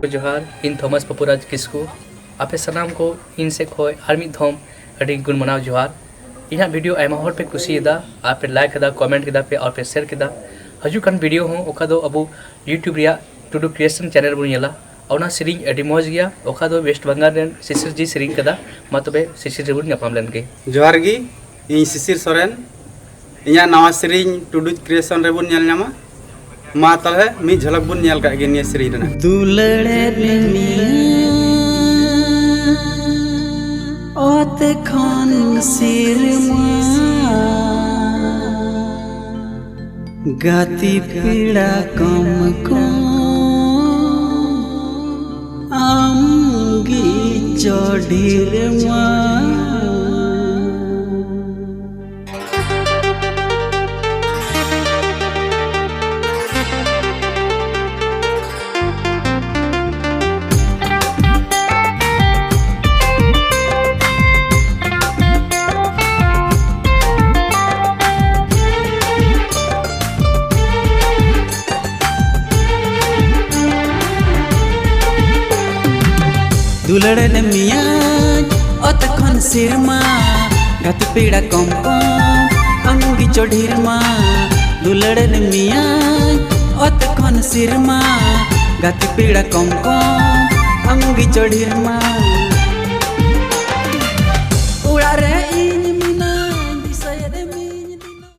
जोहार इन थॉमस पपुराज किस्कू आपे सनाम को इन से खोय और मिद धम अड़ी गुण मनाव जोहार इन वीडियो आयमा हर पे कुसीदा आपे लाइक कदा कमेंट कदा पे और पे शेयर कदा हजू कान वीडियो हो ओका दो अब यूट्यूब रिया टुडू क्रिएशन चैनल बन नेला औना सिरिंग अड़ी मौज गया ओका दो वेस्ट बंगाल रेन शिशिर जी सिरिंग कदा मा तबे शिशिर जी बुन न्यापाम लेन के जोहार गी इन शिशिर सोरेन इया नवा सिरिंग टुडू क्रिएशन रे बुन नेल न्यामा मा तले मी झलक बुन नेल का गे निया सिरिंग रेना दुलड़े ओत खान सिरमा गाती पीड़ा कम को आमगी चढ़िर दुलड़े मिया ओत खन सिरमा गाती पीड़ा कम कम अंगी चढ़िर दुलड़े मिया ओत खन सिरमा गाती पीड़ा कम कम अंगी चढ़िर